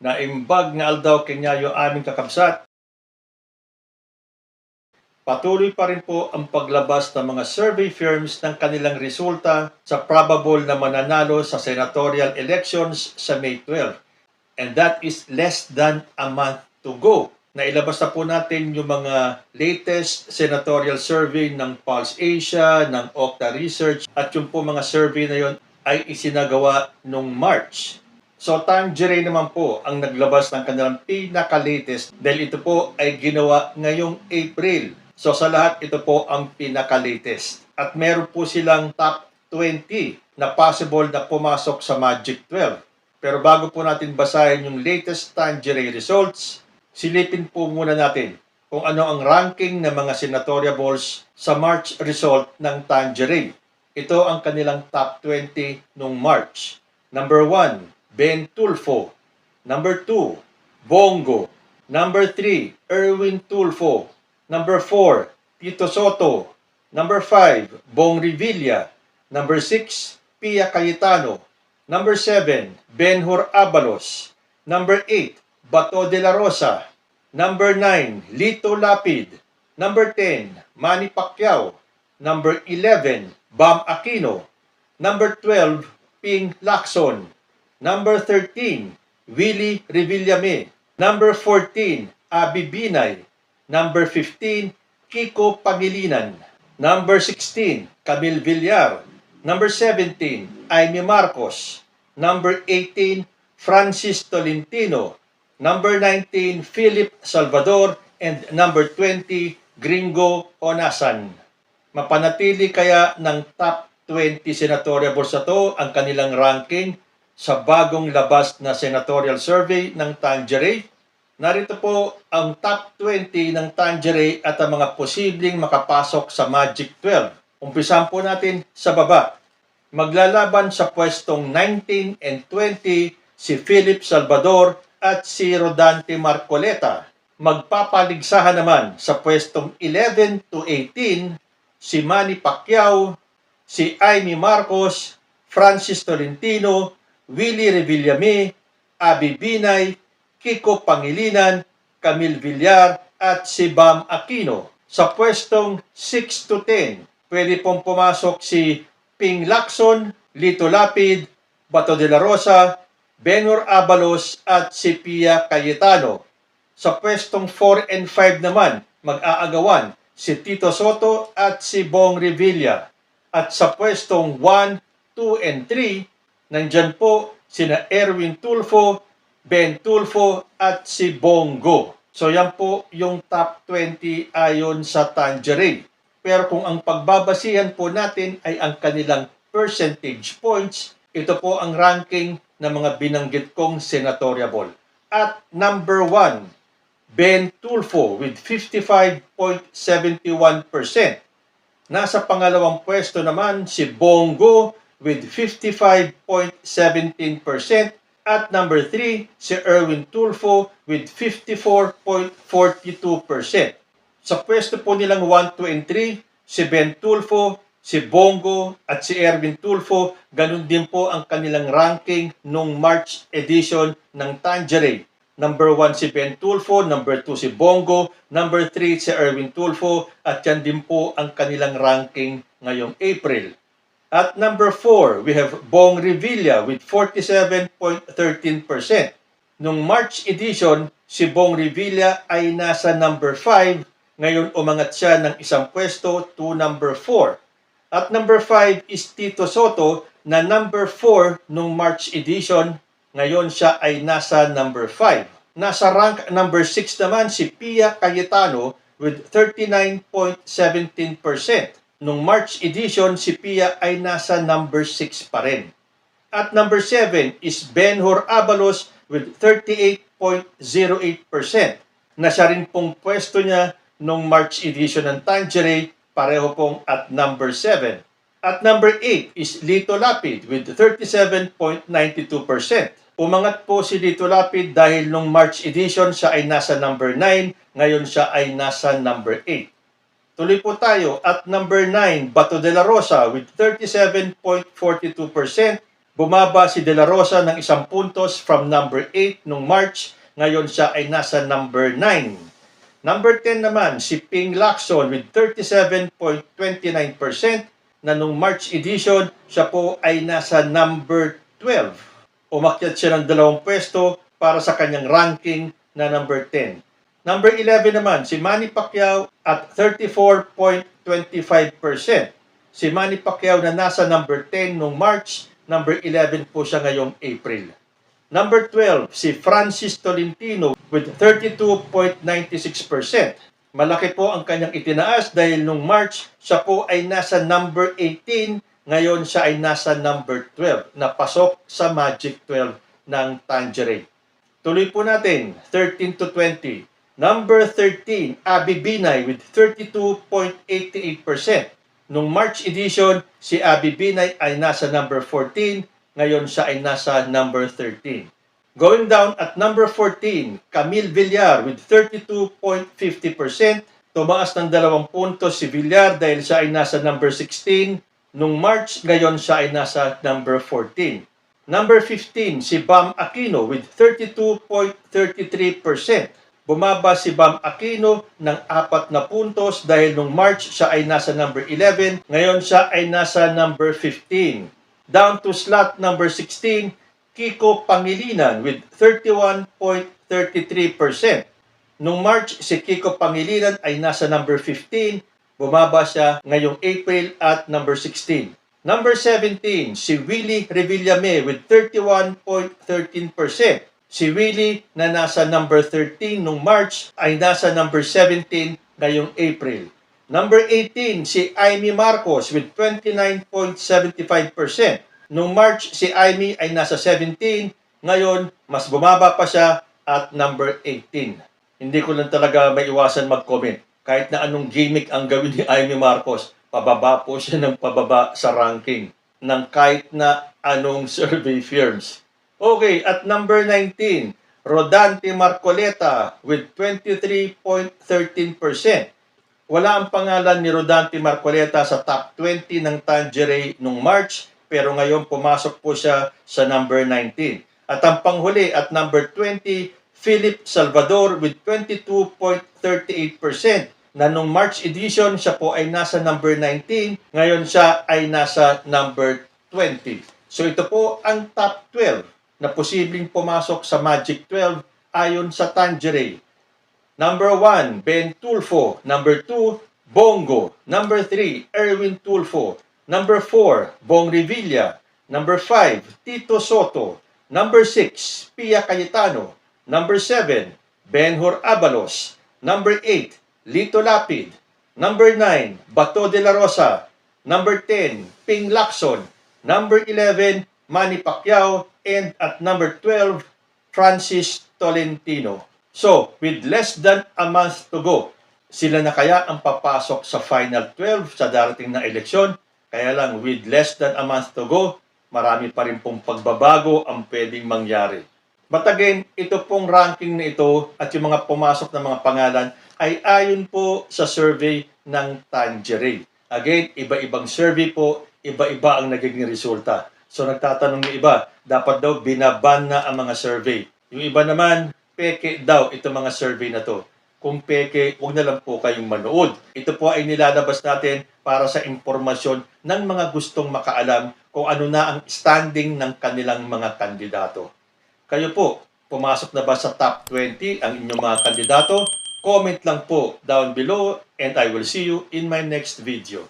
na imbag nga aldaw kenyayo aming kakabsat. Patuloy pa rin po ang paglabas ng mga survey firms ng kanilang resulta sa probable na mananalo sa senatorial elections sa May 12. And that is less than a month to go. Nailabas na po natin yung mga latest senatorial survey ng Pulse Asia, ng Okta Research, at yung po mga survey na yon ay isinagawa noong March. So Tangerine naman po ang naglabas ng kanilang pinaka-latest dahil ito po ay ginawa ngayong April. So sa lahat ito po ang pinaka-latest. At meron po silang top 20 na possible na pumasok sa Magic 12. Pero bago po natin basahin yung latest Tangerine results, silipin po muna natin kung ano ang ranking ng mga senatorial balls sa March result ng Tangerine. Ito ang kanilang top 20 noong March. Number 1, Ben Tulfo. Number 2, Bongo. Number 3, Erwin Tulfo. Number 4, Tito Soto. Number 5, Bong Revilla. Number 6, Pia Cayetano. Number 7, Benhur Abalos. Number 8, Bato de la Rosa. Number 9, Lito Lapid. Number 10, Manny Pacquiao. Number 11, Bam Aquino. Number 12, Ping Lacson. Number 13, Willie Revillame. Number 14, Abi Binay. Number 15, Kiko Pangilinan. Number 16, Camille Villar. Number 17, Aimee Marcos. Number 18, Francis Tolentino. Number 19, Philip Salvador. And number 20, Gringo Onasan. Mapanatili kaya ng top 20 senatorial balls na to ang kanilang ranking sa bagong labas na senatorial survey ng Tangerine? Narito po ang top 20 ng Tangerine at ang mga posibleng makapasok sa Magic 12. Umpisahan po natin sa baba. Maglalaban sa pwestong 19 and 20 si Philip Salvador at si Rodante Marcoleta. Magpapaligsahan naman sa pwestong 11 to 18 si Manny Pacquiao, si Aimee Marcos, Francis Tolentino, Willie Revillame, Abi Binay, Kiko Pangilinan, Camille Villar, at si Bam Aquino. Sa pwestong 6 to 10, pwede pong pumasok si Ping Lacson, Lito Lapid, Bato de la Rosa, Benhur Abalos, at si Pia Cayetano. Sa pwestong 4 and 5 naman, mag-aagawan si Tito Soto at si Bong Revilla. At sa pwestong 1, 2, and 3, nandyan po sina Erwin Tulfo, Ben Tulfo, at si Bongo. So yan po yung top 20 ayon sa Tangerine. Pero kung ang pagbabasihan po natin ay ang kanilang percentage points, ito po ang ranking ng mga binanggit kong senatorial ball. At number 1, Ben Tulfo with 55.71%. Nasa pangalawang pwesto naman si Bongo with 55.17%. At number 3, si Erwin Tulfo with 54.42%. Sa pwesto po nilang 1, 2, and 3, si Ben Tulfo, si Bongo, at si Erwin Tulfo, ganun din po ang kanilang ranking nung March edition ng Tangerine. Number 1 si Ben Tulfo, number 2 si Bongo, number 3 si Erwin Tulfo, at yan din po ang kanilang ranking ngayong April. At number 4, we have Bong Revilla with 47.13%. Nung March edition, si Bong Revilla ay nasa number 5. Ngayon umangat siya ng isang pwesto to number 4. At number 5 is Tito Soto na number 4 nung March edition. Ngayon siya ay nasa number 5. Nasa rank number 6 naman si Pia Cayetano with 39.17%. Nung March edition, si Pia ay nasa number 6 pa rin. At number 7 is Benhur Abalos with 38.08%. Na siya rin pong pwesto niya nung March edition ng Tangerine, pareho pong at number 7. At number 8 is Lito Lapid with 37.92%. Umangat po si Lito Lapid dahil nung March edition siya ay nasa number 9, ngayon siya ay nasa number 8. Tuloy po tayo at number 9, Bato de la Rosa with 37.42%. Bumaba si De La Rosa ng 1 puntos from number 8 nung March. Ngayon siya ay nasa number 9. Number 10 naman, si Ping Lacson with 37.29% na nung March edition, siya po ay nasa number 12. Umakyat siya ng 2 pwesto para sa kanyang ranking na number 10. Number 11 naman, si Manny Pacquiao at 34.25%. Si Manny Pacquiao na nasa number 10 nung March, number 11 po siya ngayong April. Number 12, si Francis Tolentino with 32.96%. Malaki po ang kanyang itinaas dahil nung March, siya po ay nasa number 18, ngayon siya ay nasa number 12, na pasok sa Magic 12 ng Tangerine. Tuloy po natin, 13 to 20. Number 13, Abby Binay with 32.88%. Nung March edition, si Abby Binay ay nasa number 14, ngayon siya ay nasa number 13. Going down at number 14, Camille Villar with 32.50%. Tumaas ng 2 puntos si Villar dahil siya ay nasa number 16. Nung March, ngayon siya ay nasa number 14. Number 15, si Bam Aquino with 32.33%. Bumaba si Bam Aquino ng 4 na puntos dahil nung March siya ay nasa number 11, ngayon siya ay nasa number 15. Down to slot number 16, Kiko Pangilinan with 31.33%. Nung March, si Kiko Pangilinan ay nasa number 15, bumaba siya ngayong April at number 16. Number 17, si Willie Revillame with 31.13%. Si Willie na nasa number 13 nung March ay nasa number 17 ngayong April. Number 18, si Amy Marcos with 29.75%. Nung March, si Amy ay nasa 17. Ngayon, mas bumaba pa siya at number 18. Hindi ko lang talaga maiwasan mag-comment. Kahit na anong gimmick ang gawin ni Amy Marcos, pababa po siya ng pababa sa ranking ng kahit na anong survey firms. Okay, at number 19, Rodante Marcoleta with 23.13%. Wala ang pangalan ni Rodante Marcoleta sa top 20 ng Tangerine nung March, pero ngayon pumasok po siya sa number 19. At ang panghuli at number 20, Philip Salvador with 22.38%. Na nung March edition, siya po ay nasa number 19, ngayon siya ay nasa number 20. So ito po ang top 12 na posibleng pumasok sa Magic 12 ayon sa Tangerine. Number 1, Ben Tulfo. Number 2, Bongo. Number 3, Erwin Tulfo. Number 4, Bong Revilla. Number 5, Tito Soto. Number 6, Pia Cayetano. Number 7, Benhur Abalos. Number 8, Lito Lapid. Number 9, Bato de la Rosa. Number 10, Ping Lacson. Number 11, Manny Pacquiao. And at number 12, Francis Tolentino. So, with less than a month to go, sila na kaya ang papasok sa Final 12 sa darating na eleksyon? Kaya lang, with less than a month to go, marami pa rin pong pagbabago ang pwedeng mangyari. But again, ito pong ranking na ito at yung mga pumasok na mga pangalan ay ayon po sa survey ng Tangerine. Again, iba-ibang survey po, iba-iba ang nagiging resulta. So nagtatanong yung iba, dapat daw binaban na ang mga survey. Yung iba naman, peke daw itong mga survey na to. Kung peke, huwag na lang po kayong manood. Ito po ay nilalabas natin para sa impormasyon ng mga gustong makaalam kung ano na ang standing ng kanilang mga kandidato. Kayo po, pumasok na ba sa top 20 ang inyong mga kandidato? Comment lang po down below and I will see you in my next video.